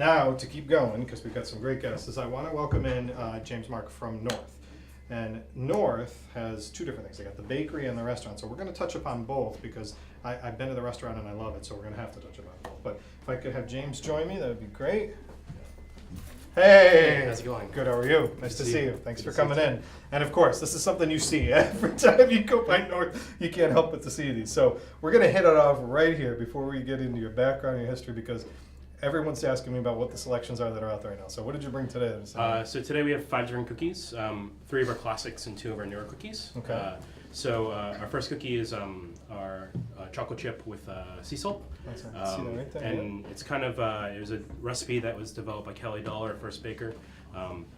Now, to keep going, because we've got some great guests, is I want to welcome in James Mark from North. And North has two different things. They got the bakery and the restaurant. So we're going to touch upon both because I've been to the restaurant and I love it. So we're going to have to touch upon both. But if I could have James join me, that would be great. Hey! How's it going? Good, how are you? Nice to see you. Thanks Good for to see coming you in. And of course, this is something you see every time you go by North. You can't help but to see these. So we're going to hit it off right here before we get into your background and your history because everyone's asking me about what the selections are that are out there right now. So what did you bring today? So today we have 5 different cookies, 3 of our classics and 2 of our newer cookies. Okay. Our first cookie is our chocolate chip with sea salt. See that right there? And it's kind of, it was a recipe that was developed by Kelly Dollar, our first baker.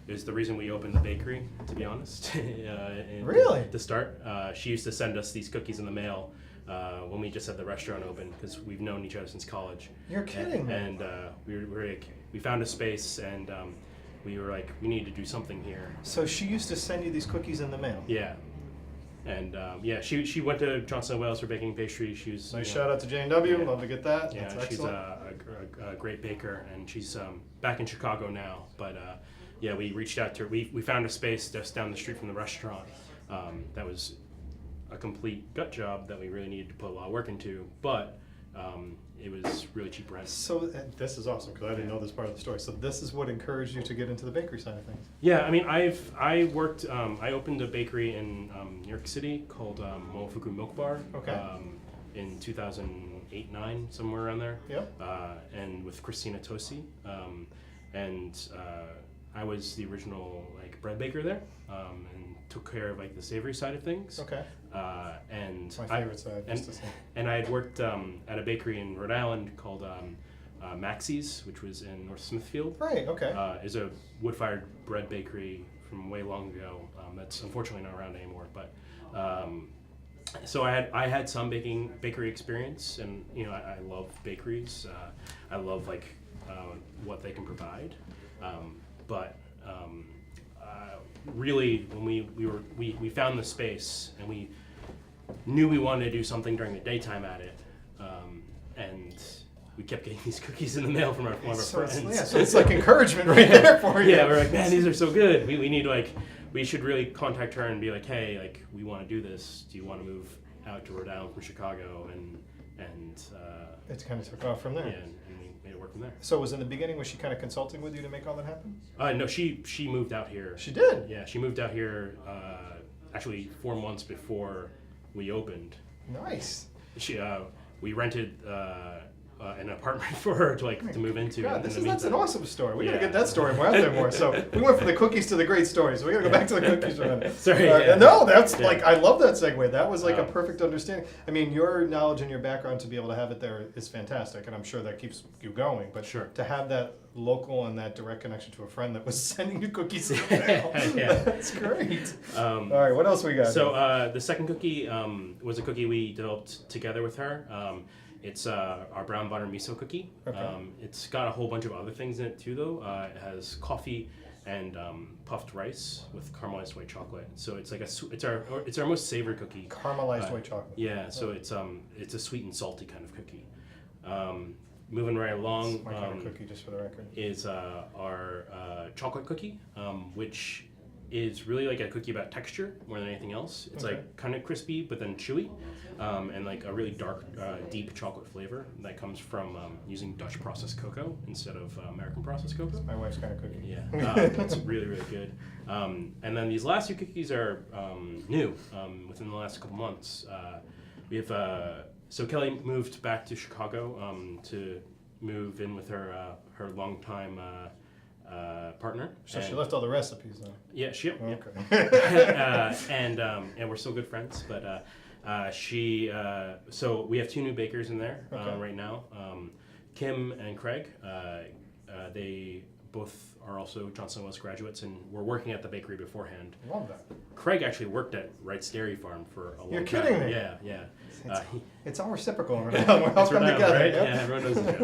It was the reason we opened the bakery, to be honest. Really? To start. She used to send us these cookies in the mail when we just had the restaurant open because we've known each other since college. You're kidding me. And we found a space and we were like, we need to do something here. So she used to send you these cookies in the mail? Yeah. And she went to Johnson & Wales for baking pastry. She was Nice shout out to J&W. Yeah. Love to get that. Yeah, That's she's excellent. a great baker, and she's back in Chicago now. But we reached out to her. We found a space just down the street from the restaurant that was a complete gut job that we really needed to put a lot of work into, but it was really cheap rent. So this is awesome because I didn't know this part of the story. So this is what encouraged you to get into the bakery side of things. Yeah, I mean, I worked. I opened a bakery in New York City called Momofuku Milk Bar. Okay. In 2008-9, somewhere around there. Yep. And with Christina Tosi, I was the original bread baker there, and took care of the savory side of things. Okay. And It's my favorite side. Just to say. And I had worked at a bakery in Rhode Island called Maxie's, which was in North Smithfield. Right. Okay. Is a wood-fired bread bakery from way long ago. That's unfortunately not around anymore. But so I had some bakery experience, and I love bakeries. I love what they can provide. But really, when we found the space and we knew we wanted to do something during the daytime at it, and we kept getting these cookies in the mail from one of our friends. So it's like encouragement right there for you. Yeah, we're like, man, these are so good. We need we should really contact her and be like, hey, we want to do this. Do you want to move out to Rhode Island from Chicago? And it kind of took off from there. Yeah, and we made it work from there. So was in the beginning, was she kind of consulting with you to make all that happen? No, she moved out here. She did? Yeah, she moved out here actually 4 months before we opened. Nice. We rented an apartment for her to move into. God, that's an awesome story. We gotta Yeah. get that story more out there more. So we went from the cookies to the great stories. So we gotta go back to the cookies for a minute. Sorry. Yeah. No, that's Yeah. I love that segue. That was a Oh. perfect understanding. I mean, your knowledge and your background to be able to have it there is fantastic, and I'm sure that keeps you going. But Sure. to have that local and that direct connection to a friend that was sending you cookies in the mail, Yeah. that's great. All right, what else we got? So the second cookie was a cookie we developed together with her. It's our brown butter miso cookie. Okay. It's got a whole bunch of other things in it too, though. It has coffee and puffed rice with caramelized white chocolate. So it's it's our most savory cookie. Caramelized white chocolate. Yeah. So it's a sweet and salty kind of cookie. Moving right along. That's my kind of cookie, just for the record. Is our chocolate cookie, which is really like a cookie about texture more than anything else. It's Okay. kind of crispy but then chewy, and a really dark, deep chocolate flavor that comes from using Dutch processed cocoa instead of American processed cocoa. My wife's kind of cookie. Yeah, it's really, really good. And then these last 2 cookies are new within the last couple months. We have so Kelly moved back to Chicago to move in with her longtime partner. So she left all the recipes though. Yeah, she. Yeah. Okay. And we're still good friends. But so we have 2 new bakers in there right now. Kim and Craig. They both are also Johnson & Wales graduates, and were working at the bakery beforehand. Love that. Craig actually worked at Wright's Dairy Farm for a long time. You're kidding me. Yeah, yeah. It's all reciprocal over now. We're all It's come Rhode Island, together. right? Yep. Yeah, everyone knows each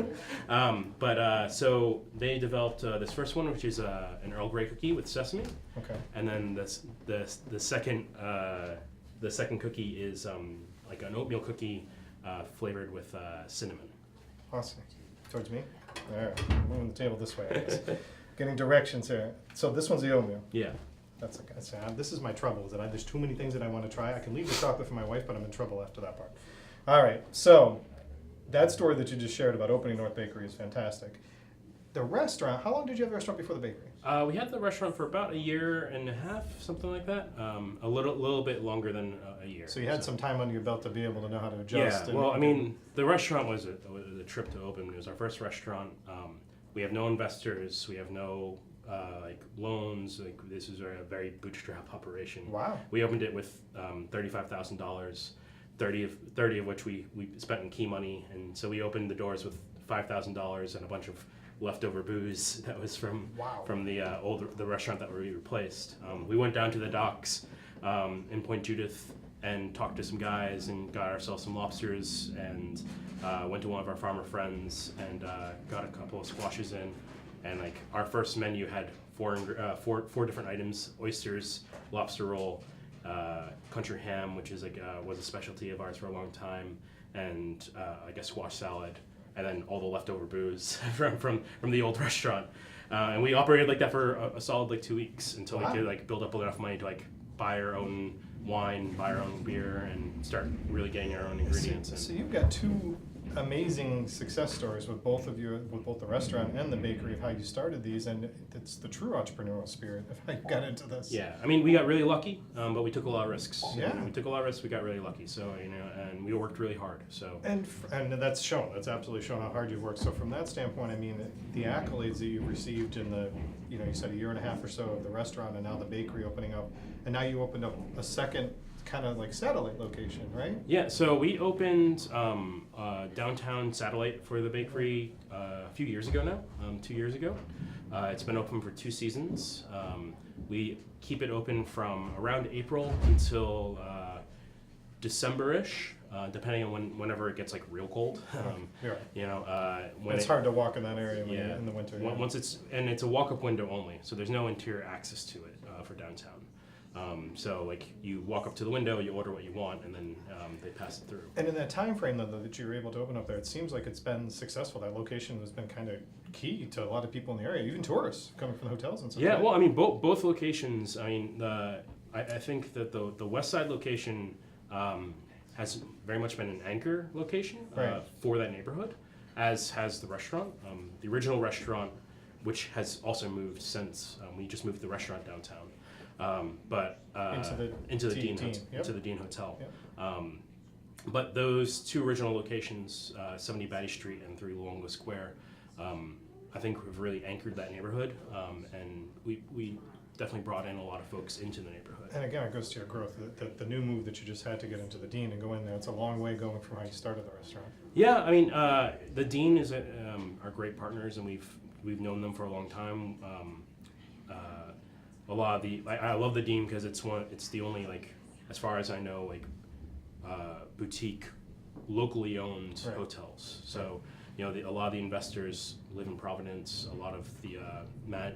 other. So they developed this first one, which is an Earl Grey cookie with sesame, Okay. and then the second cookie is like an oatmeal cookie flavored with cinnamon. Awesome. Towards me? All right, moving the table this way, I guess. Getting directions here. So this one's the oatmeal. Yeah. This is my trouble, is that there's too many things that I want to try. I can leave the chocolate for my wife, but I'm in trouble after that part. All right, so that story that you just shared about opening North Bakery is fantastic. The restaurant, how long did you have the restaurant before the bakery? We had the restaurant for about 1.5 years, something like that. A little bit longer than a year. So you had some time under your belt to be able to know how to adjust. Yeah, well, I mean, the restaurant was a trip to open. It was our first restaurant. We have no investors. We have no like loans. Like, this is a very bootstrap operation. Wow. We opened it with $35,000, 30 of which we spent in key money, and so we opened the doors with $5,000 and a bunch of leftover booze that was from the restaurant that we replaced. We went down to the docks in Point Judith and talked to some guys and got ourselves some lobsters, and went to one of our farmer friends and got a couple of squashes in, and like our first menu had four different items: oysters, lobster roll, country ham, which is was a specialty of ours for a long time, and I guess squash salad, and then all the leftover booze from the old restaurant. And we operated like that for a solid 2 weeks until we could build up enough money to buy our own wine, buy our own beer, and start really getting our own ingredients. So you've got two amazing success stories with both the restaurant and the bakery, of how you started these, and it's the true entrepreneurial spirit of how you got into this. Yeah, I mean, we got really lucky, but we took a lot of risks. Yeah. We took a lot of risks. We got really lucky. So and we worked really hard. So and that's shown. That's absolutely shown how hard you've worked. So from that standpoint, I mean, the accolades that you've received in the, you said 1.5 years or so of the restaurant, and now the bakery opening up, and now you opened up a second kind of satellite location, right? Yeah, so we opened downtown satellite for the bakery a few years ago now, 2 years ago. It's been open for 2 seasons. We keep it open from around April until December-ish, depending on whenever it gets real cold. When it's hard to walk in that area yeah, in the winter. Once it's a walk-up window only, so there's no interior access to it for downtown. So you walk up to the window, you order what you want, and then they pass it through. And in that time frame though that you were able to open up there, it seems like it's been successful. That location has been kind of key to a lot of people in the area, even tourists coming from the hotels and stuff. Yeah, well, I mean, both locations. I mean, I think that the West Side location has very much been an anchor location for that neighborhood, as has the restaurant. The original restaurant, which has also moved since. We just moved the restaurant downtown. Into the Dean Hotel. Yep. But those 2 original locations, 70 Batty Street and 3 Luongo Square, I think have really anchored that neighborhood, and we definitely brought in a lot of folks into the neighborhood. And again, it goes to your growth. The new move that you just had to get into the Dean and go in there, it's a long way going from how you started the restaurant. Yeah, I mean, the Dean is are great partners, and we've known them for a long time. A lot of I love the Dean because it's the only as far as I know boutique locally owned hotels. So a lot of the investors live in Providence. A lot of the I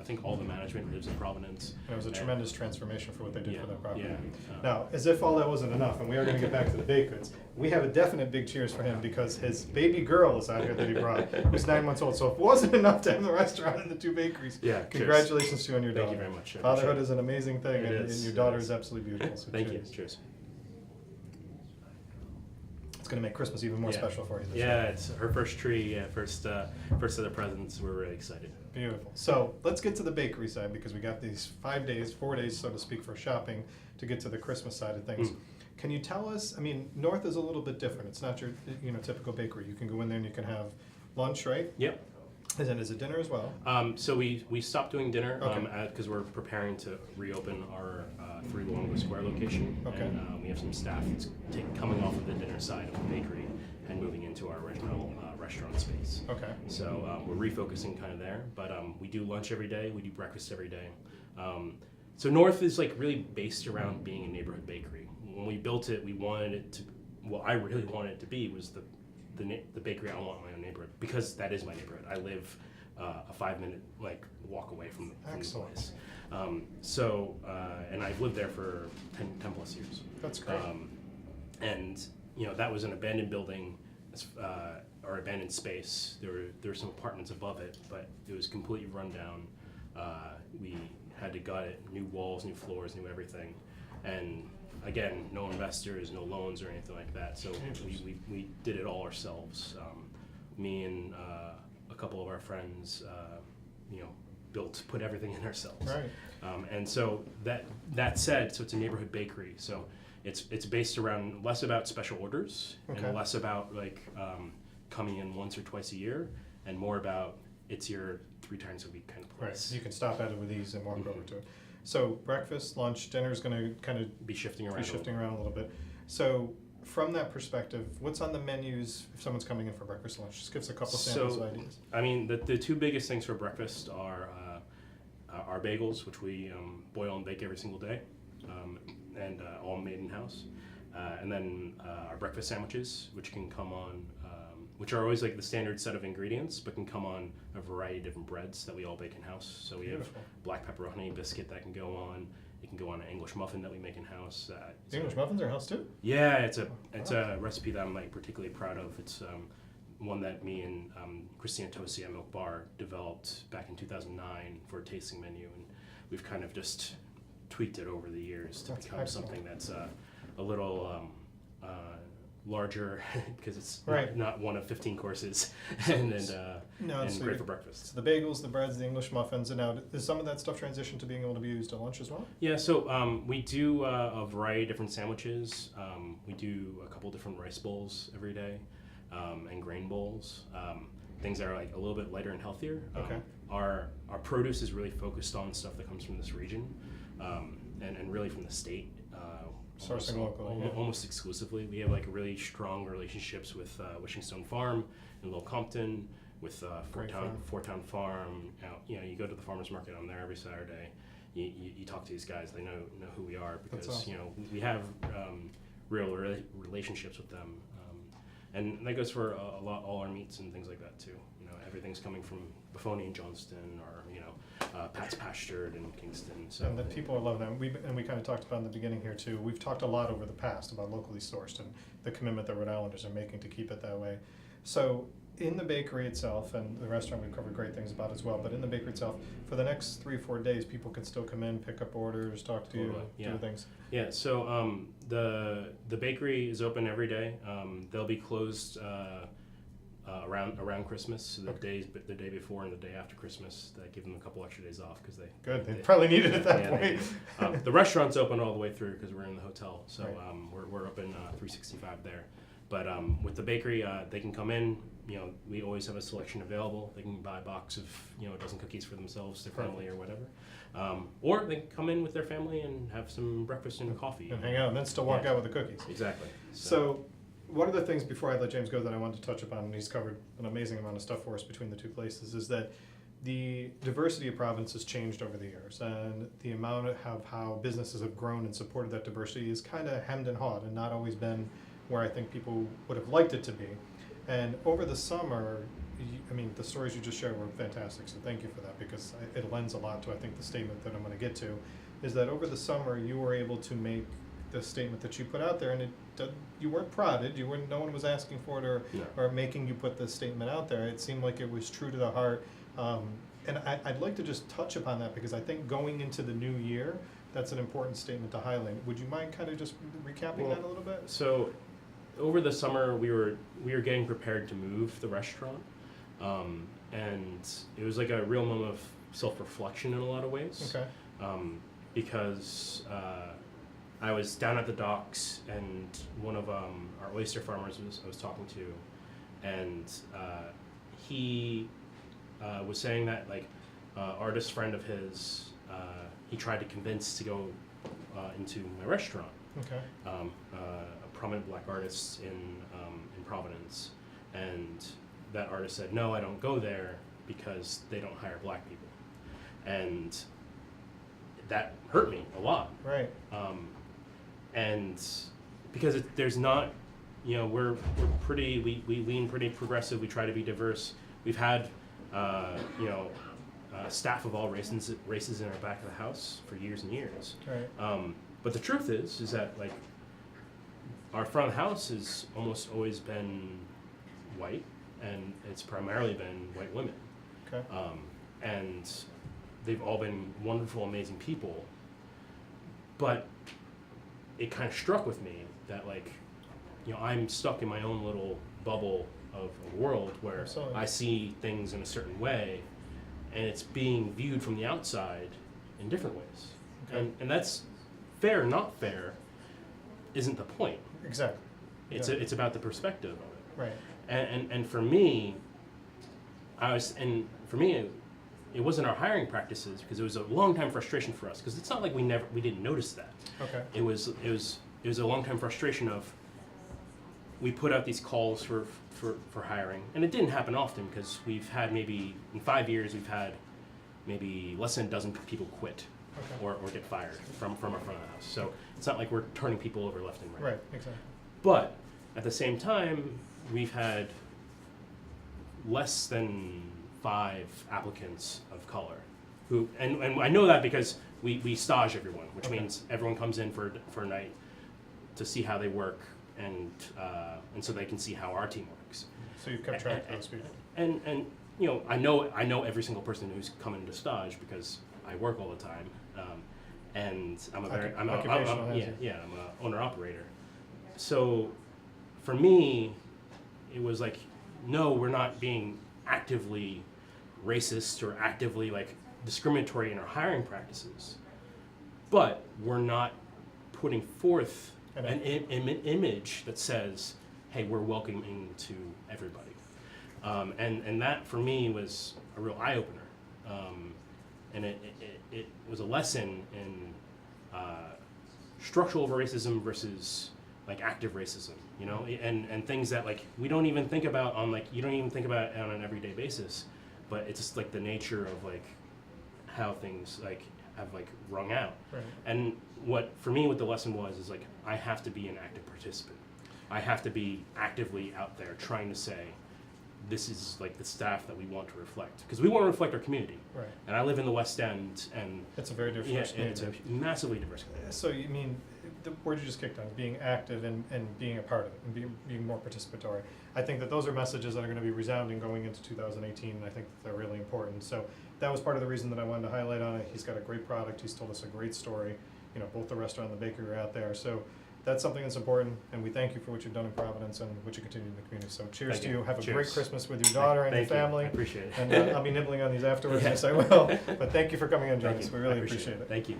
think all the management lives in Providence. And it was a tremendous transformation for what they did for that property. Yeah. Now, as if all that wasn't enough, and we are going to get back to the baked goods, we have a definite big cheers for him because his baby girl is out here that he brought, who's 9 months old. So if it wasn't enough to have the restaurant and the 2 bakeries, congratulations to you on your daughter. Thank you very much. Fatherhood is an amazing thing, and your daughter is is absolutely beautiful. So Thank cheers. you. Cheers. It's going to make Christmas even more special for you this year. Yeah, it's her first tree, first of the presents. We're really excited. Beautiful. So let's get to the bakery side because we got these 4 days, so to speak, for shopping to get to the Christmas side of things. Can you tell us, I mean, North is a little bit different. It's not your typical bakery. You can go in there and you can have lunch, right? Yep. And then is it dinner as well? So we stopped doing dinner because we're preparing to reopen our 3 Luongo Square location. Okay. And we have some staff that's coming off of the dinner side of the bakery and moving into our original restaurant space. Okay. So we're refocusing kind of there, but we do lunch every day. We do breakfast every day. So North is really based around being a neighborhood bakery. When we built it, we wanted it to. What I really wanted it to be was the bakery I want in my own neighborhood, because that is my neighborhood. I live a 5-minute walk away from the place. And I've lived there for 10 plus years. That's great. And that was an abandoned building our abandoned space. There were some apartments above it, but it was completely run down. We had to gut it, new walls, new floors, new everything, and again, no investors, no loans or anything like that. So we did it all ourselves. Me and a couple of our friends, put everything in ourselves. Right. And so that said, so it's a neighborhood bakery. So it's based around less about special orders Okay. and less about coming in once or twice a year, and more about it's your 3 times a week kind of Right. place. You can stop at it with ease and walk Mhm. over to it. So breakfast, lunch, dinner is going to kind of Be shifting around. be shifting around a little bit. So from that perspective, what's on the menus if someone's coming in for breakfast and lunch? Just give us a couple samples of ideas. I mean, the 2 biggest things for breakfast are our bagels, which we boil and bake every single day, and all made in house, and then our breakfast sandwiches, which can come on, which are always like the standard set of ingredients, but can come on a variety of different breads that we all bake in house. So we Beautiful. have black pepperoni biscuit that can go on. It can go on an English muffin that we make in house. The English muffins are house too? Yeah, it's a recipe that I'm particularly proud of. It's one that me and Christina Tosi at Milk Bar developed back in 2009 for a tasting menu, and we've kind of just tweaked it over the years to That's become excellent. something that's a little larger because it's Right. not one of 15 courses and No, so great for breakfast. So the bagels, the breads, the English muffins, and now is some of that stuff transitioned to being able to be used at lunch as well? Yeah, so we do a variety of different sandwiches. We do a couple different rice bowls every day, and grain bowls. Things that are like a little bit lighter and healthier. Okay. Our produce is really focused on stuff that comes from this region, and really from the state. Sourcing locally, yeah. Almost exclusively. We have like really strong relationships with Wishing Stone Farm in Little Compton, with Great Fort Town Farm. You go to the farmers market. I'm there every Saturday. You talk to these guys. They know who we are because That's awesome. we have real relationships with them, and that goes for all our meats and things like that too. Everything's coming from Buffoni in Johnston, or Pat's Pastured in Kingston. So And that people are loving that. We kind of talked about in the beginning here too. We've talked a lot over the past about locally sourced and the commitment that Rhode Islanders are making to keep it that way. So in the bakery itself, and the restaurant we've covered great things about as well, but in the bakery itself, for the next 3 or 4 days, people can still come in, pick up orders, talk to you, Totally, yeah. do things. Yeah, so the bakery is open every day. They'll be closed around Christmas, so the day before and the day after Christmas. That give them a couple extra days off because Good, they probably need it at that they point. do. The restaurant's open all the way through because we're in the hotel, so Right. we're open 365 there. But with the bakery, they can come in. We always have a selection available. They can buy a box of a dozen cookies for themselves, their family, or whatever. Or they can come in with their family and have some breakfast and coffee. And hang out, and then still walk Yeah. out with the cookies. Exactly. So, one of the things before I let James go that I wanted to touch upon, and he's covered an amazing amount of stuff for us between the 2 places, is that the diversity of Providence has changed over the years, and the amount of how businesses have grown and supported that diversity is kind of hemmed and hawed, and not always been where I think people would have liked it to be. And over the summer, the stories you just shared were fantastic, so thank you for that, because it lends a lot to, I think, the statement that I'm going to get to, is that over the summer you were able to make the statement that you put out there, and you weren't prodded, no one was asking for it or making you put this statement out there. It seemed like it was true to the heart, and I'd like to just touch upon that, because I think going into the new year, that's an important statement to highlight. Would you mind kind of just recapping that a little bit? So, over the summer, we were getting prepared to move the restaurant, and it was like a real moment of self-reflection in a lot of ways. Okay. Because I was down at the docks, and one of our oyster farmers I was talking to, and he was saying that artist friend of his, he tried to convince to go into my restaurant. Okay. A prominent black artist in Providence, and that artist said, "No, I don't go there because they don't hire black people," and that hurt me a lot. Right. And because there's not, we're pretty, we lean pretty progressive. We try to be diverse. We've had, staff of all races in our back of the house for years and years. Right. But the truth is that our front of the house has almost always been white, and it's primarily been white women. Okay. And they've all been wonderful, amazing people. But it kind of struck with me that, like, I'm stuck in my own little bubble of a world where Absolutely. I see things in a certain way, and it's being viewed from the outside in different ways. Okay. And that's fair, not fair, isn't the point. Exactly. It's Yeah. it's about the perspective of it. Right. And for me, it wasn't our hiring practices, because it was a long time frustration for us, because it's not like we didn't notice that. Okay. It was a long time frustration of, we put out these calls for hiring, and it didn't happen often, because we've had maybe in 5 years we've had maybe less than a dozen people quit Okay. or get fired from our front of the house. So it's not like we're turning people over left and right. Right. Exactly. But at the same time, we've had less than 5 applicants of color who, and I know that because we stage everyone, which Okay. means everyone comes in for a night to see how they work, and so they can see how our team works. So you've kept track of those people. And I know every single person who's come into stage because I work all the time, and I'm Occupational I'm hazard. a owner operator. So for me, it was like, no, we're not being actively racist or actively like discriminatory in our hiring practices, but we're not putting forth an image that says, hey, we're welcoming to everybody. And that for me was a real eye-opener. And it was a lesson in structural racism versus like active racism, and things that like we don't even think about you don't even think about it on an everyday basis, but it's just like the nature of like how things like have like wrung out. Right. And what the lesson was is like, I have to be an active participant. I have to be actively out there trying to say, this is like the staff that we want to reflect, because we want to reflect our community. Right. And I live in the West End, and It's a very diverse community. it's a massively diverse community. So you mean the word you just kicked on, being active and being a part of it, and being more participatory. I think that those are messages that are going to be resounding going into 2018, and I think that they're really important. So that was part of the reason that I wanted to highlight on it. He's got a great product. He's told us a great story. Both the restaurant and the bakery are out there. So that's something that's important, and we thank you for what you've done in Providence and what you continue in the community. So cheers Thank to you. you. Have a Cheers. great Christmas with your daughter and your Thank you. family. I appreciate it. And I'll be nibbling on these afterwards, Yeah. yes I will. But thank you for coming in, Thank Jonas. you. We I really appreciate it. Thank you.